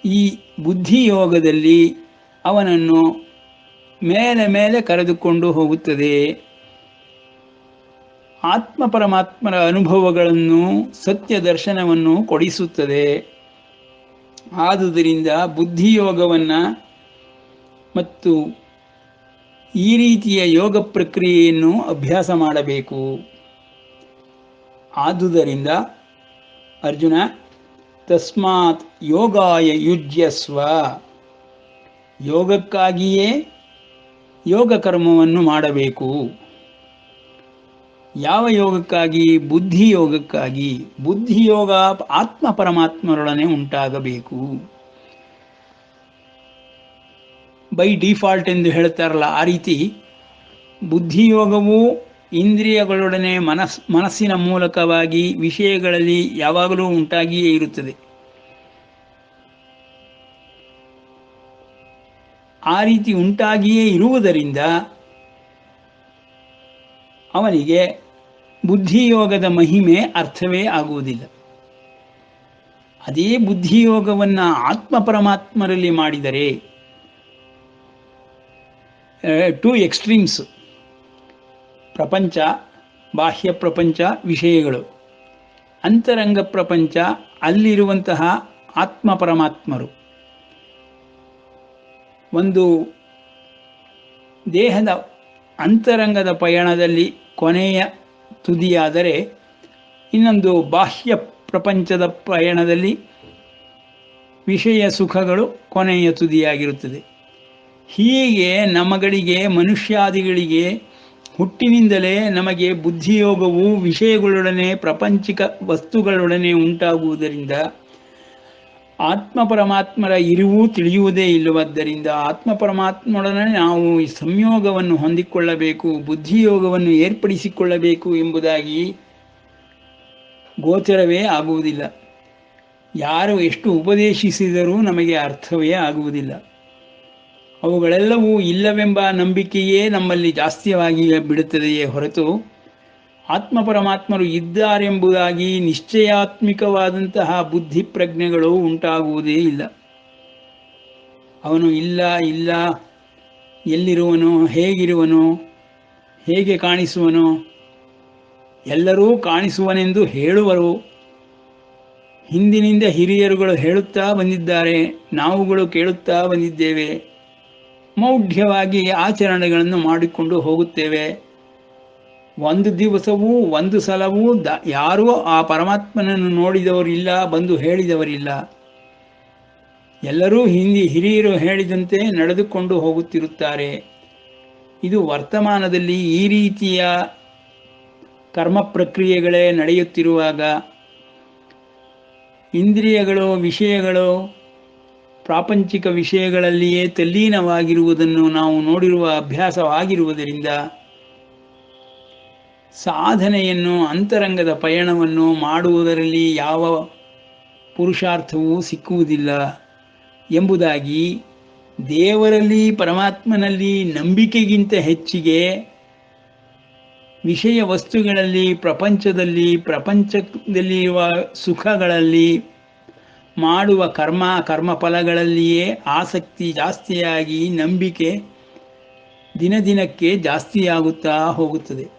ಈ ಬುದ್ಧಿಯೋಗದಲ್ಲಿ ಅವನನ್ನು ಮೇಲೆ ಮೇಲೆ ಕರೆದುಕೊಂಡು ಹೋಗುತ್ತದೆ. ಆತ್ಮ ಪರಮಾತ್ಮರ ಅನುಭವಗಳನ್ನು, ಸತ್ಯ ದರ್ಶನವನ್ನು ಕೊಡಿಸುತ್ತದೆ. ಆದುದರಿಂದ ಬುದ್ಧಿಯೋಗವನ್ನು ಮತ್ತು ಈ ರೀತಿಯ ಯೋಗ ಪ್ರಕ್ರಿಯೆಯನ್ನು ಅಭ್ಯಾಸ ಮಾಡಬೇಕು. ಆದುದರಿಂದ ಅರ್ಜುನ, ತಸ್ಮಾತ್ ಯೋಗಾಯ ಯುಜ್ಯಸ್ವ. ಯೋಗಕ್ಕಾಗಿಯೇ ಯೋಗ ಕರ್ಮವನ್ನು ಮಾಡಬೇಕು. ಯಾವ ಯೋಗಕ್ಕಾಗಿ? ಬುದ್ಧಿ ಯೋಗಕ್ಕಾಗಿ. ಬುದ್ಧಿಯೋಗ ಆತ್ಮ ಪರಮಾತ್ಮರೊಡನೆ ಉಂಟಾಗಬೇಕು. ಬೈ ಡಿಫಾಲ್ಟ್ ಎಂದು ಹೇಳ್ತಾರಲ್ಲ, ಆ ರೀತಿ ಬುದ್ಧಿಯೋಗವು ಇಂದ್ರಿಯಗಳೊಡನೆ ಮನಸ್ಸಿನ ಮೂಲಕವಾಗಿ ವಿಷಯಗಳಲ್ಲಿ ಯಾವಾಗಲೂ ಉಂಟಾಗಿಯೇ ಇರುತ್ತದೆ. ಆ ರೀತಿ ಉಂಟಾಗಿಯೇ ಇರುವುದರಿಂದ ಅವನಿಗೆ ಬುದ್ಧಿಯೋಗದ ಮಹಿಮೆ ಅರ್ಥವೇ ಆಗುವುದಿಲ್ಲ. ಅದೇ ಬುದ್ಧಿಯೋಗವನ್ನು ಆತ್ಮ ಪರಮಾತ್ಮರಲ್ಲಿ ಮಾಡಿದರೆ, ಟೂ ಎಕ್ಸ್ಟ್ರೀಮ್ಸ್, ಪ್ರಪಂಚ, ಬಾಹ್ಯ ಪ್ರಪಂಚ, ವಿಷಯಗಳು, ಅಂತರಂಗ ಪ್ರಪಂಚ, ಅಲ್ಲಿರುವಂತಹ ಆತ್ಮ ಪರಮಾತ್ಮರು. ಒಂದು ದೇಹದ ಅಂತರಂಗದ ಪಯಣದಲ್ಲಿ ಕೊನೆಯ ತುದಿಯಾದರೆ, ಇನ್ನೊಂದು ಬಾಹ್ಯ ಪ್ರಪಂಚದ ಪಯಣದಲ್ಲಿ ವಿಷಯ ಸುಖಗಳು ಕೊನೆಯ ತುದಿಯಾಗಿರುತ್ತದೆ. ಹೀಗೆ ನಮಗಳಿಗೆ, ಮನುಷ್ಯಾದಿಗಳಿಗೆ ಹುಟ್ಟಿನಿಂದಲೇ ನಮಗೆ ಬುದ್ಧಿಯೋಗವು ವಿಷಯಗಳೊಡನೆ, ಪ್ರಾಪಂಚಿಕ ವಸ್ತುಗಳೊಡನೆ ಉಂಟಾಗುವುದರಿಂದ ಆತ್ಮ ಪರಮಾತ್ಮರ ಇರುವು ತಿಳಿಯುವುದೇ ಇಲ್ಲವಾದ್ದರಿಂದ ಆತ್ಮ ಪರಮಾತ್ಮರೊಡನೆ ನಾವು ಈ ಸಂಯೋಗವನ್ನು ಹೊಂದಿಕೊಳ್ಳಬೇಕು, ಬುದ್ಧಿಯೋಗವನ್ನು ಏರ್ಪಡಿಸಿಕೊಳ್ಳಬೇಕು ಎಂಬುದಾಗಿ ಗೋಚರವೇ ಆಗುವುದಿಲ್ಲ. ಯಾರು ಎಷ್ಟು ಉಪದೇಶಿಸಿದರೂ ನಮಗೆ ಅರ್ಥವೇ ಆಗುವುದಿಲ್ಲ. ಅವುಗಳೆಲ್ಲವೂ ಇಲ್ಲವೆಂಬ ನಂಬಿಕೆಯೇ ನಮ್ಮಲ್ಲಿ ಜಾಸ್ತಿಯಾಗಿ ಬಿಡುತ್ತದೆಯೇ ಹೊರತು ಆತ್ಮ ಪರಮಾತ್ಮರು ಇದ್ದಾರೆಂಬುದಾಗಿ ನಿಶ್ಚಯಾತ್ಮಿಕವಾದಂತಹ ಬುದ್ಧಿ ಪ್ರಜ್ಞೆಗಳು ಉಂಟಾಗುವುದೇ ಇಲ್ಲ. ಅವನು ಇಲ್ಲ, ಎಲ್ಲಿರುವನು, ಹೇಗಿರುವನು, ಹೇಗೆ ಕಾಣಿಸುವನು? ಎಲ್ಲರೂ ಕಾಣಿಸುವನೆಂದು ಹೇಳುವರು. ಹಿಂದಿನಿಂದ ಹಿರಿಯರುಗಳು ಹೇಳುತ್ತಾ ಬಂದಿದ್ದಾರೆ, ನಾವುಗಳು ಕೇಳುತ್ತಾ ಬಂದಿದ್ದೇವೆ. ಮೌಢ್ಯವಾಗಿ ಆಚರಣೆಗಳನ್ನು ಮಾಡಿಕೊಂಡು ಹೋಗುತ್ತೇವೆ. ಒಂದು ದಿವಸವೂ ಒಂದು ಸಲವೂ ಯಾರೂ ಆ ಪರಮಾತ್ಮನನ್ನು ನೋಡಿದವರಿಲ್ಲ, ಬಂದು ಹೇಳಿದವರಿಲ್ಲ. ಎಲ್ಲರೂ ಹಿರಿಯರು ಹೇಳಿದಂತೆ ನಡೆದುಕೊಂಡು ಹೋಗುತ್ತಿರುತ್ತಾರೆ. ಇದು ವರ್ತಮಾನದಲ್ಲಿ ಈ ರೀತಿಯ ಕರ್ಮ ಪ್ರಕ್ರಿಯೆಗಳೇ ನಡೆಯುತ್ತಿರುವಾಗ ಇಂದ್ರಿಯಗಳು, ವಿಷಯಗಳು, ಪ್ರಾಪಂಚಿಕ ವಿಷಯಗಳಲ್ಲಿಯೇ ತಲ್ಲೀನವಾಗಿರುವುದನ್ನು ನಾವು ನೋಡಿರುವ ಅಭ್ಯಾಸವಾಗಿರುವುದರಿಂದ ಸಾಧನೆಯನ್ನು, ಅಂತರಂಗದ ಪಯಣವನ್ನು ಮಾಡುವುದರಲ್ಲಿ ಯಾವ ಪುರುಷಾರ್ಥವೂ ಸಿಕ್ಕುವುದಿಲ್ಲ ಎಂಬುದಾಗಿ ದೇವರಲ್ಲಿ, ಪರಮಾತ್ಮನಲ್ಲಿ ನಂಬಿಕೆಗಿಂತ ಹೆಚ್ಚಿಗೆ ವಿಷಯ ವಸ್ತುಗಳಲ್ಲಿ, ಪ್ರಪಂಚದಲ್ಲಿರುವ ಸುಖಗಳಲ್ಲಿ, ಮಾಡುವ ಕರ್ಮಫಲಗಳಲ್ಲಿಯೇ ಆಸಕ್ತಿ ಜಾಸ್ತಿಯಾಗಿ ನಂಬಿಕೆ ದಿನದಿನಕ್ಕೆ ಜಾಸ್ತಿಯಾಗುತ್ತಾ ಹೋಗುತ್ತದೆ.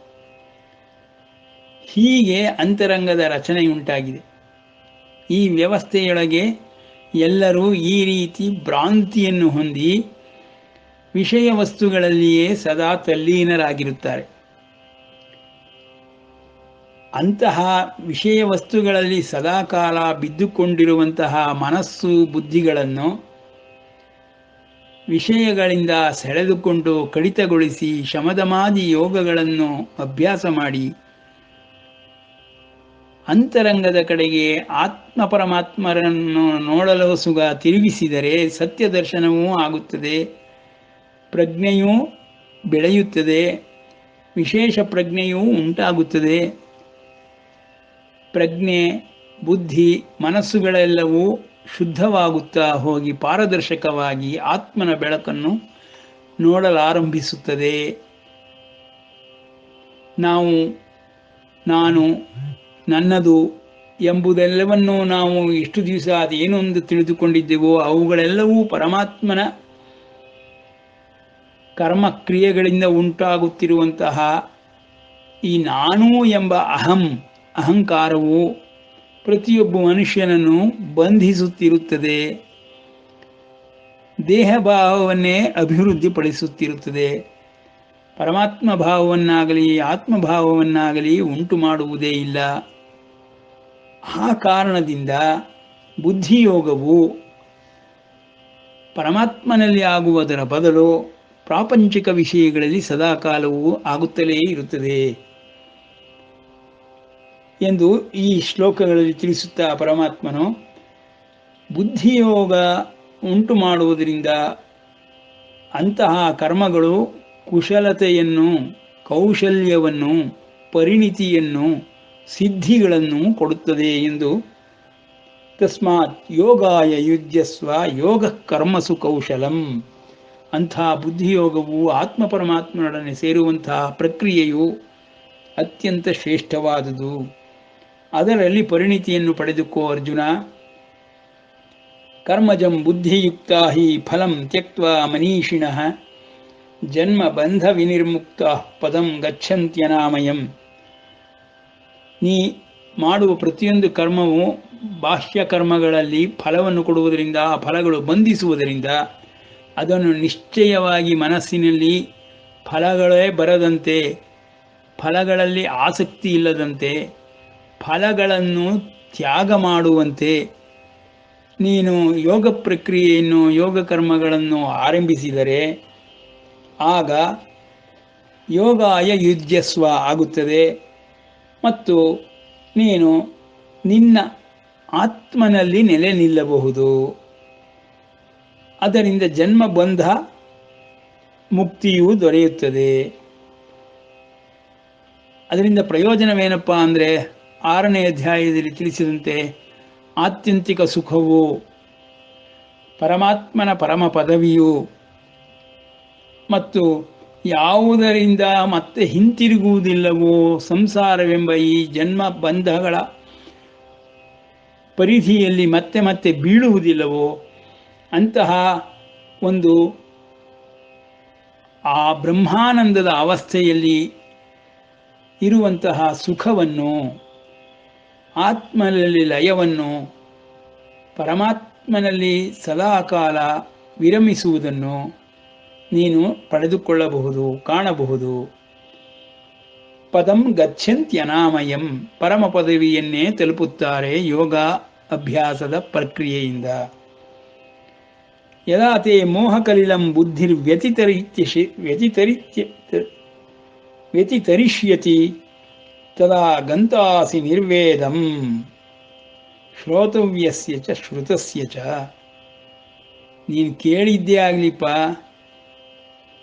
ಹೀಗೆ ಅಂತರಂಗದ ರಚನೆಯುಂಟಾಗಿದೆ. ಈ ವ್ಯವಸ್ಥೆಯೊಳಗೆ ಎಲ್ಲರೂ ಈ ರೀತಿ ಭ್ರಾಂತಿಯನ್ನು ಹೊಂದಿ ವಿಷಯ ವಸ್ತುಗಳಲ್ಲಿಯೇ ಸದಾ ತಲ್ಲೀನರಾಗಿರುತ್ತಾರೆ. ಅಂತಹ ವಿಷಯ ವಸ್ತುಗಳಲ್ಲಿ ಸದಾಕಾಲ ಬಿದ್ದುಕೊಂಡಿರುವಂತಹ ಮನಸ್ಸು, ಬುದ್ಧಿಗಳನ್ನು ವಿಷಯಗಳಿಂದ ಸೆಳೆದುಕೊಂಡು ಕಡಿತಗೊಳಿಸಿ ಶಮದಮಾದಿ ಯೋಗಗಳನ್ನು ಅಭ್ಯಾಸ ಮಾಡಿ ಅಂತರಂಗದ ಕಡೆಗೆ ಆತ್ಮ ಪರಮಾತ್ಮರನ್ನು ನೋಡಲು ಸುಗ ತಿರುಗಿಸಿದರೆ ಸತ್ಯ ದರ್ಶನವೂ ಆಗುತ್ತದೆ, ಪ್ರಜ್ಞೆಯೂ ಬೆಳೆಯುತ್ತದೆ, ವಿಶೇಷ ಪ್ರಜ್ಞೆಯೂ ಉಂಟಾಗುತ್ತದೆ. ಪ್ರಜ್ಞೆ, ಬುದ್ಧಿ, ಮನಸ್ಸುಗಳೆಲ್ಲವೂ ಶುದ್ಧವಾಗುತ್ತಾ ಹೋಗಿ ಪಾರದರ್ಶಕವಾಗಿ ಆತ್ಮನ ಬೆಳಕನ್ನು ನೋಡಲಾರಂಭಿಸುತ್ತದೆ. ನಾನು, ನನ್ನದು ಎಂಬುದೆಲ್ಲವನ್ನೂ ನಾವು ಎಷ್ಟು ದಿವಸ ಅದೇನೊಂದು ತಿಳಿದುಕೊಂಡಿದ್ದೆವೋ ಅವುಗಳೆಲ್ಲವೂ ಪರಮಾತ್ಮನ ಕರ್ಮಕ್ರಿಯೆಗಳಿಂದ ಉಂಟಾಗುತ್ತಿರುವಂತಹ ಈ ನಾನು ಎಂಬ ಅಹಂಕಾರವು ಪ್ರತಿಯೊಬ್ಬ ಮನುಷ್ಯನನ್ನು ಬಂಧಿಸುತ್ತಿರುತ್ತದೆ, ದೇಹ ಭಾವವನ್ನೇ ಅಭಿವೃದ್ಧಿಪಡಿಸುತ್ತಿರುತ್ತದೆ. ಪರಮಾತ್ಮ ಭಾವವನ್ನಾಗಲಿ ಆತ್ಮಭಾವವನ್ನಾಗಲಿ ಉಂಟು ಮಾಡುವುದೇ ಇಲ್ಲ. ಆ ಕಾರಣದಿಂದ ಬುದ್ಧಿಯೋಗವು ಪರಮಾತ್ಮನಲ್ಲಿ ಆಗುವುದರ ಬದಲು ಪ್ರಾಪಂಚಿಕ ವಿಷಯಗಳಲ್ಲಿ ಸದಾಕಾಲವೂ ಆಗುತ್ತಲೇ ಇರುತ್ತದೆ ಎಂದು ಈ ಶ್ಲೋಕಗಳಲ್ಲಿ ತಿಳಿಸುತ್ತಾ ಪರಮಾತ್ಮನು ಬುದ್ಧಿಯೋಗ ಉಂಟು ಮಾಡುವುದರಿಂದ ಅಂತಹ ಕರ್ಮಗಳು ಕುಶಲತೆಯನ್ನು, ಕೌಶಲ್ಯವನ್ನು, ಪರಿಣಿತಿಯನ್ನು, ಸಿದ್ಧಿಗಳನ್ನು ಕೊಡುತ್ತದೆ ಎಂದು ತಸ್ಮಾತ್ ಯೋಗಾಯ ಯುಜ್ಯಸ್ವ ಯೋಗ ಕರ್ಮಸು ಕೌಶಲಂ. ಅಂಥ ಬುದ್ಧಿಯೋಗವು ಆತ್ಮ ಪರಮಾತ್ಮನೊಡನೆ ಸೇರುವಂತಹ ಪ್ರಕ್ರಿಯೆಯು ಅತ್ಯಂತ ಶ್ರೇಷ್ಠವಾದುದು. ಅದರಲ್ಲಿ ಪರಿಣಿತಿಯನ್ನು ಪಡೆದುಕೋ ಅರ್ಜುನ. ಕರ್ಮಜಂ ಬುದ್ಧಿಯುಕ್ತಾ ಹಿ ಫಲಂ ತ್ಯಕ್ತ್ವಾ ಮನೀಷಿಣಃ ಜನ್ಮ ಬಂಧ ವಿನಿರ್ಮುಕ್ತ ಪದಂ ಗಚ್ಚಂತ್ಯನಾಮಯಂ. ನೀ ಮಾಡುವ ಪ್ರತಿಯೊಂದು ಕರ್ಮವು ಬಾಹ್ಯ ಕರ್ಮಗಳಲ್ಲಿ ಫಲವನ್ನು ಕೊಡುವುದರಿಂದ, ಆ ಫಲಗಳು ಬಂಧಿಸುವುದರಿಂದ ಅದನ್ನು ನಿಶ್ಚಯವಾಗಿ ಮನಸ್ಸಿನಲ್ಲಿ ಫಲಗಳೇ ಬರದಂತೆ, ಫಲಗಳಲ್ಲಿ ಆಸಕ್ತಿ ಇಲ್ಲದಂತೆ, ಫಲಗಳನ್ನು ತ್ಯಾಗ ಮಾಡುವಂತೆ ನೀನು ಯೋಗ ಪ್ರಕ್ರಿಯೆಯನ್ನು, ಯೋಗ ಕರ್ಮಗಳನ್ನು ಆರಂಭಿಸಿದರೆ ಆಗ ಯೋಗಾಯ ಯುಜ್ಯಸ್ವ ಆಗುತ್ತದೆ ಮತ್ತು ನೀನು ನಿನ್ನ ಆತ್ಮನಲ್ಲಿ ನೆಲೆ ನಿಲ್ಲಬಹುದು. ಅದರಿಂದ ಜನ್ಮ ಬಂಧ ಮುಕ್ತಿಯೂ ದೊರೆಯುತ್ತದೆ. ಅದರಿಂದ ಪ್ರಯೋಜನವೇನಪ್ಪ ಅಂದರೆ 6ನೇ ಅಧ್ಯಾಯದಲ್ಲಿ ತಿಳಿಸಿದಂತೆ ಆತ್ಯಂತಿಕ ಸುಖವು, ಪರಮಾತ್ಮನ ಪರಮ ಪದವಿಯು ಮತ್ತು ಯಾವುದರಿಂದ ಮತ್ತೆ ಹಿಂತಿರುಗುವುದಿಲ್ಲವೋ, ಸಂಸಾರವೆಂಬ ಈ ಜನ್ಮ ಬಂಧಗಳ ಪರಿಧಿಯಲ್ಲಿ ಮತ್ತೆ ಮತ್ತೆ ಬೀಳುವುದಿಲ್ಲವೋ ಅಂತಹ ಒಂದು ಆ ಬ್ರಹ್ಮಾನಂದದ ಅವಸ್ಥೆಯಲ್ಲಿ ಇರುವಂತಹ ಸುಖವನ್ನು, ಆತ್ಮನಲ್ಲಿ ಲಯವನ್ನು, ಪರಮಾತ್ಮನಲ್ಲಿ ಸದಾಕಾಲ ವಿರಮಿಸುವುದನ್ನು ನೀನು ಪಡೆದುಕೊಳ್ಳಬಹುದು, ಕಾಣಬಹುದು. ಪದಂ ಗಚ್ಚಂತ್ಯನಾಮಯಂ, ಪರಮ ಪದವಿಯನ್ನೇ ತಲುಪುತ್ತಾರೆ ಯೋಗ ಅಭ್ಯಾಸದ ಪ್ರಕ್ರಿಯೆಯಿಂದ. ಯದಾ ತೇ ಮೋಹಕಲಿಲಂ ಬುದ್ಧಿರ್ ವ್ಯತಿತರಿಷ್ಯತಿ ತದಾ ಗಂತಾಸಿ ನಿರ್ವೇದಂ ಶ್ರೋತವ್ಯಸ್ಯ ಚ ಶ್ರುತಸ್ಯ ಚ. ನೀನು ಕೇಳಿದ್ದೇ ಆಗಲಿಪ್ಪ,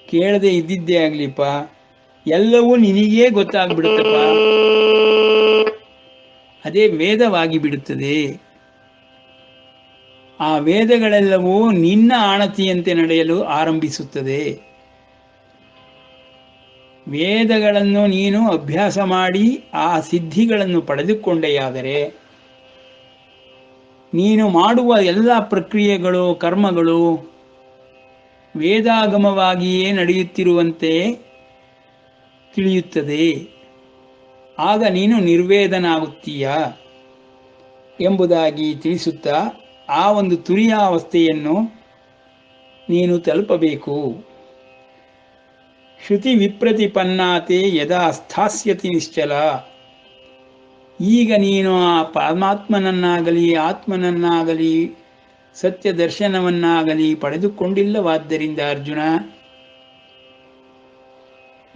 ಕೇಳದೆ ಇದ್ದಿದ್ದೇ ಆಗಲಿಪ್ಪ, ಎಲ್ಲವೂ ನಿನಗೇ ಗೊತ್ತಾಗ್ಬಿಡುತ್ತಪ್ಪ. ಅದೇ ವೇದವಾಗಿ ಬಿಡುತ್ತದೆ. ಆ ವೇದಗಳೆಲ್ಲವೂ ನಿನ್ನ ಆಣತಿಯಂತೆ ನಡೆಯಲು ಆರಂಭಿಸುತ್ತದೆ. ವೇದಗಳನ್ನು ನೀನು ಅಭ್ಯಾಸ ಮಾಡಿ ಆ ಸಿದ್ಧಿಗಳನ್ನು ಪಡೆದುಕೊಂಡೆಯಾದರೆ ನೀನು ಮಾಡುವ ಎಲ್ಲ ಪ್ರಕ್ರಿಯೆಗಳು, ಕರ್ಮಗಳು ವೇದಾಗಮವಾಗಿಯೇ ನಡೆಯುತ್ತಿರುವಂತೆ ತಿಳಿಯುತ್ತದೆ. ಆಗ ನೀನು ನಿರ್ವೇದನಾಗುತ್ತೀಯ ಎಂಬುದಾಗಿ ತಿಳಿಸುತ್ತಾ ಆ ಒಂದು ತುರಿಯಾವಸ್ಥೆಯನ್ನು ನೀನು ತಲುಪಬೇಕು. ಶ್ರುತಿ ವಿಪ್ರತಿಪನ್ನಾತೆ ಯದಾ ಸ್ಥಾಸ್ಯತಿ ನಿಶ್ಚಲ. ಈಗ ನೀನು ಆ ಪರಮಾತ್ಮನನ್ನಾಗಲಿ ಆತ್ಮನನ್ನಾಗಲಿ ಸತ್ಯ ದರ್ಶನವನ್ನಾಗಲಿ ಪಡೆದುಕೊಂಡಿಲ್ಲವಾದ್ದರಿಂದ ಅರ್ಜುನ,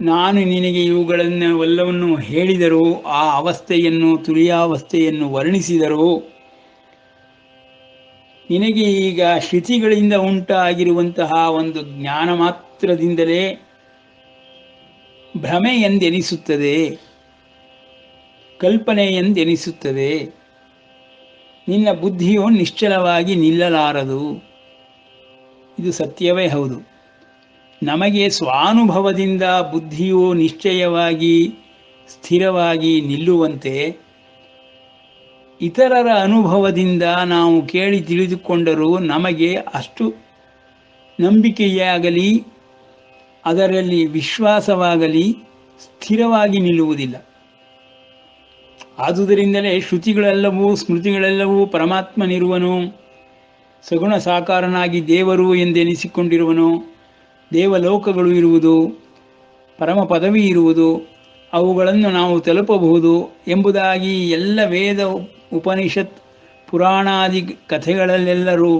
ನಾನು ನಿನಗೆ ಇವುಗಳನ್ನೆಲ್ಲವನ್ನು ಹೇಳಿದರೂ, ಆ ಅವಸ್ಥೆಯನ್ನು, ತುರಿಯಾವಸ್ಥೆಯನ್ನು ವರ್ಣಿಸಿದರೂ ನಿನಗೆ ಈಗ ಶ್ರುತಿಗಳಿಂದ ಉಂಟಾಗಿರುವಂತಹ ಒಂದು ಜ್ಞಾನ ಮಾತ್ರದಿಂದಲೇ ಭ್ರಮೆ ಎಂದೆನಿಸುತ್ತದೆ, ಕಲ್ಪನೆ ಎಂದೆನಿಸುತ್ತದೆ. ನಿನ್ನ ಬುದ್ಧಿಯು ನಿಶ್ಚಲವಾಗಿ ನಿಲ್ಲಲಾರದು. ಇದು ಸತ್ಯವೇ ಹೌದು. ನಮಗೆ ಸ್ವಾನುಭವದಿಂದ ಬುದ್ಧಿಯು ನಿಶ್ಚಯವಾಗಿ ಸ್ಥಿರವಾಗಿ ನಿಲ್ಲುವಂತೆ ಇತರರ ಅನುಭವದಿಂದ ನಾವು ಕೇಳಿ ತಿಳಿದುಕೊಂಡರೂ ನಮಗೆ ಅಷ್ಟು ನಂಬಿಕೆಯಾಗಲಿ ಅದರಲ್ಲಿ ವಿಶ್ವಾಸವಾಗಲಿ ಸ್ಥಿರವಾಗಿ ನಿಲ್ಲುವುದಿಲ್ಲ. ಆದುದರಿಂದಲೇ ಶ್ರುತಿಗಳೆಲ್ಲವೂ ಸ್ಮೃತಿಗಳೆಲ್ಲವೂ ಪರಮಾತ್ಮನಿರುವನು, ಸಗುಣ ಸಾಕಾರನಾಗಿ ದೇವರು ಎಂದೆನಿಸಿಕೊಂಡಿರುವನು, ದೇವಲೋಕಗಳು ಇರುವುದು, ಪರಮ ಪದವಿ ಇರುವುದು, ಅವುಗಳನ್ನು ನಾವು ತಲುಪಬಹುದು ಎಂಬುದಾಗಿ ಎಲ್ಲ ವೇದ ಉಪನಿಷತ್ ಪುರಾಣಾದಿ ಕಥೆಗಳಲ್ಲೆಲ್ಲರೂ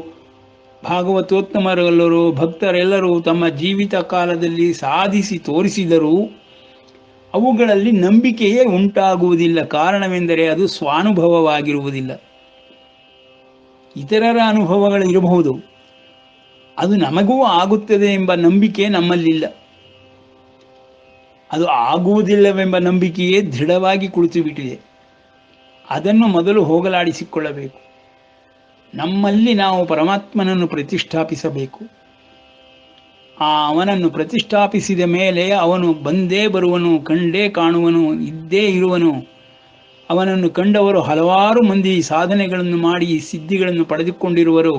ಭಾಗವತೋತ್ತಮರೆಲ್ಲರೂ ಭಕ್ತರೆಲ್ಲರೂ ತಮ್ಮ ಜೀವಿತ ಕಾಲದಲ್ಲಿ ಸಾಧಿಸಿ ತೋರಿಸಿದರೂ ಅವುಗಳಲ್ಲಿ ನಂಬಿಕೆಯೇ ಉಂಟಾಗುವುದಿಲ್ಲ. ಕಾರಣವೆಂದರೆ ಅದು ಸ್ವಾನುಭವವಾಗಿರುವುದಿಲ್ಲ. ಇತರರ ಅನುಭವಗಳು ಇರಬಹುದು, ಅದು ನಮಗೂ ಆಗುತ್ತದೆ ಎಂಬ ನಂಬಿಕೆ ನಮ್ಮಲ್ಲಿಲ್ಲ. ಅದು ಆಗುವುದಿಲ್ಲವೆಂಬ ನಂಬಿಕೆಯೇ ದೃಢವಾಗಿ ಕುಳಿತುಬಿಟ್ಟಿದೆ. ಅದನ್ನು ಮೊದಲು ಹೋಗಲಾಡಿಸಿಕೊಳ್ಳಬೇಕು. ನಮ್ಮಲ್ಲಿ ನಾವು ಪರಮಾತ್ಮನನ್ನು ಪ್ರತಿಷ್ಠಾಪಿಸಬೇಕು. ಅವನನ್ನು ಪ್ರತಿಷ್ಠಾಪಿಸಿದ ಮೇಲೆ ಅವನು ಬಂದೇ ಬರುವನು, ಕಂಡೇ ಕಾಣುವನು, ಇದ್ದೇ ಇರುವನು. ಅವನನ್ನು ಕಂಡವರು ಹಲವಾರು ಮಂದಿ ಸಾಧನೆಗಳನ್ನು ಮಾಡಿ ಸಿದ್ಧಿಗಳನ್ನು ಪಡೆದುಕೊಂಡಿರುವರು.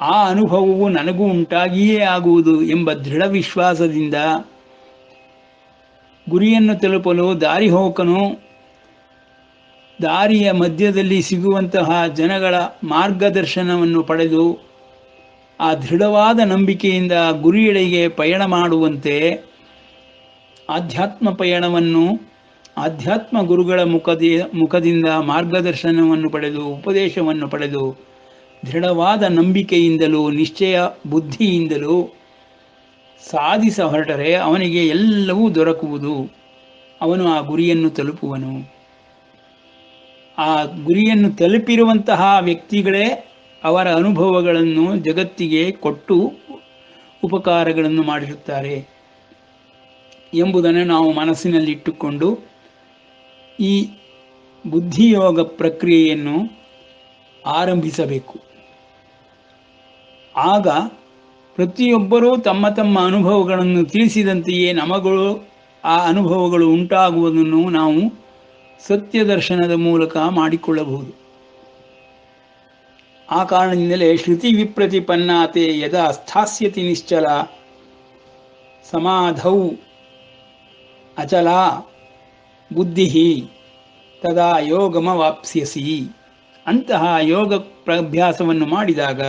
ಆ ಅನುಭವವು ನನಗೂ ಉಂಟಾಗಿಯೇ ಆಗುವುದು ಎಂಬ ದೃಢ ವಿಶ್ವಾಸದಿಂದ ಗುರಿಯನ್ನು ತಲುಪಲು ದಾರಿಹೋಕನು ದಾರಿಯ ಮಧ್ಯದಲ್ಲಿ ಸಿಗುವಂತಹ ಜನಗಳ ಮಾರ್ಗದರ್ಶನವನ್ನು ಪಡೆದು ಆ ದೃಢವಾದ ನಂಬಿಕೆಯಿಂದ ಗುರಿಯೆಡೆಗೆ ಪಯಣ ಮಾಡುವಂತೆ ಆಧ್ಯಾತ್ಮ ಪಯಣವನ್ನು ಆಧ್ಯಾತ್ಮ ಗುರುಗಳ ಮುಖದಿಂದ ಮಾರ್ಗದರ್ಶನವನ್ನು ಪಡೆದು ಉಪದೇಶವನ್ನು ಪಡೆದು ದೃಢವಾದ ನಂಬಿಕೆಯಿಂದಲೂ ನಿಶ್ಚಯ ಬುದ್ಧಿಯಿಂದಲೂ ಸಾಧಿಸ ಹೊರಟರೆ ಅವನಿಗೆ ಎಲ್ಲವೂ ದೊರಕುವುದು. ಅವನು ಆ ಗುರಿಯನ್ನು ತಲುಪುವನು. ಆ ಗುರಿಯನ್ನು ತಲುಪಿರುವಂತಹ ವ್ಯಕ್ತಿಗಳೇ ಅವರ ಅನುಭವಗಳನ್ನು ಜಗತ್ತಿಗೆ ಕೊಟ್ಟು ಉಪಕಾರಗಳನ್ನು ಮಾಡಿರುತ್ತಾರೆ ಎಂಬುದನ್ನು ನಾವು ಮನಸ್ಸಿನಲ್ಲಿಟ್ಟುಕೊಂಡು ಈ ಬುದ್ಧಿಯೋಗ ಪ್ರಕ್ರಿಯೆಯನ್ನು ಆರಂಭಿಸಬೇಕು. ಆಗ ಪ್ರತಿಯೊಬ್ಬರೂ ತಮ್ಮ ತಮ್ಮ ಅನುಭವಗಳನ್ನು ತಿಳಿಸಿದಂತೆಯೇ ನಮಗಳು ಆ ಅನುಭವಗಳು ಉಂಟಾಗುವುದನ್ನು ನಾವು ಸತ್ಯದರ್ಶನದ ಮೂಲಕ ಮಾಡಿಕೊಳ್ಳಬಹುದು. ಆ ಕಾರಣದಿಂದಲೇ ಶ್ರುತಿ ವಿಪ್ರತಿಪನ್ನಾತೆ ಯದಾ ಸ್ಥಾಸ್ಯತಿ ನಿಶ್ಚಲ ಸಮಾಧೌ ಅಚಲ ಬುದ್ಧಿ ತದಾ ಯೋಗಮವಾಪ್ಸ್ಯಸಿ. ಅಂತಹ ಯೋಗ ಅಭ್ಯಾಸವನ್ನು ಮಾಡಿದಾಗ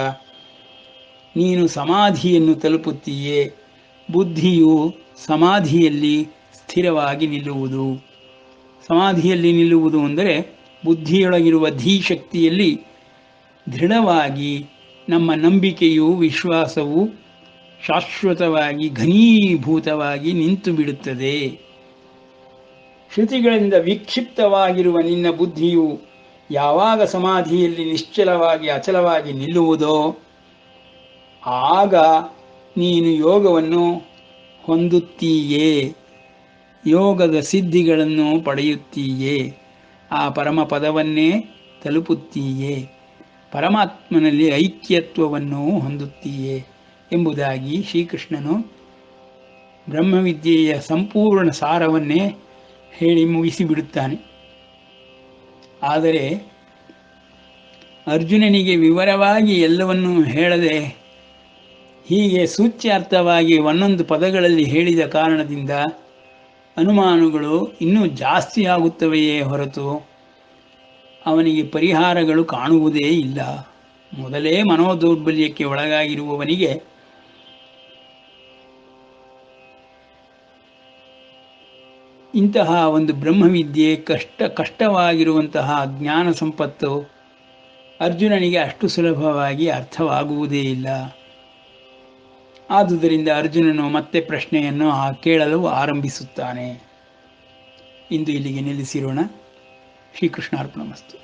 ನೀನು ಸಮಾಧಿಯನ್ನು ತಲುಪುತ್ತೀಯೇ. ಬುದ್ಧಿಯು ಸಮಾಧಿಯಲ್ಲಿ ಸ್ಥಿರವಾಗಿ ನಿಲ್ಲುವುದು. ಸಮಾಧಿಯಲ್ಲಿ ನಿಲ್ಲುವುದು ಅಂದರೆ ಬುದ್ಧಿಯೊಳಗಿರುವ ಧೀಶಕ್ತಿಯಲ್ಲಿ ದೃಢವಾಗಿ ನಮ್ಮ ನಂಬಿಕೆಯು ವಿಶ್ವಾಸವು ಶಾಶ್ವತವಾಗಿ ಘನೀಭೂತವಾಗಿ ನಿಂತು ಬಿಡುತ್ತದೆ. ಶ್ರುತಿಗಳಿಂದ ವಿಕ್ಷಿಪ್ತವಾಗಿರುವ ನಿನ್ನ ಬುದ್ಧಿಯು ಯಾವಾಗ ಸಮಾಧಿಯಲ್ಲಿ ನಿಶ್ಚಲವಾಗಿ ಅಚಲವಾಗಿ ನಿಲ್ಲುವುದೋ ಆಗ ನೀನು ಯೋಗವನ್ನು ಹೊಂದುತ್ತೀಯೇ, ಯೋಗದ ಸಿದ್ಧಿಗಳನ್ನು ಪಡೆಯುತ್ತೀಯೇ, ಆ ಪರಮ ಪದವನ್ನೇ ತಲುಪುತ್ತೀಯೇ, ಪರಮಾತ್ಮನಲ್ಲಿ ಐಕ್ಯತ್ವವನ್ನು ಹೊಂದುತ್ತೀಯೇ ಎಂಬುದಾಗಿ ಶ್ರೀಕೃಷ್ಣನು ಬ್ರಹ್ಮವಿದ್ಯೆಯ ಸಂಪೂರ್ಣ ಸಾರವನ್ನೇ ಹೇಳಿ ಮುಗಿಸಿಬಿಡುತ್ತಾನೆ. ಆದರೆ ಅರ್ಜುನನಿಗೆ ವಿವರವಾಗಿ ಎಲ್ಲವನ್ನೂ ಹೇಳದೆ ಹೀಗೆ ಸೂಚ್ಯಾರ್ಥವಾಗಿ ಒಂದೊಂದು ಪದಗಳಲ್ಲಿ ಹೇಳಿದ ಕಾರಣದಿಂದ ಅನುಮಾನಗಳು ಇನ್ನೂ ಜಾಸ್ತಿ ಆಗುತ್ತವೆಯೇ ಹೊರತು ಅವನಿಗೆ ಪರಿಹಾರಗಳು ಕಾಣುವುದೇ ಇಲ್ಲ. ಮೊದಲೇ ಮನೋದೌರ್ಬಲ್ಯಕ್ಕೆ ಒಳಗಾಗಿರುವವನಿಗೆ ಇಂತಹ ಒಂದು ಬ್ರಹ್ಮವಿದ್ಯೆ ಕಷ್ಟವಾಗಿರುವಂತಹ ಜ್ಞಾನ ಸಂಪತ್ತು ಅರ್ಜುನನಿಗೆ ಅಷ್ಟು ಸುಲಭವಾಗಿ ಅರ್ಥವಾಗುವುದೇ ಇಲ್ಲ. ಆದುದರಿಂದ ಅರ್ಜುನನು ಮತ್ತೆ ಪ್ರಶ್ನೆಯನ್ನು ಕೇಳಲು ಆರಂಭಿಸುತ್ತಾನೆ. ಇಂದು ಇಲ್ಲಿಗೆ ನಿಲ್ಲಿಸಿರೋಣ. ಶ್ರೀಕೃಷ್ಣಾರ್ಪಣಮಸ್ತು.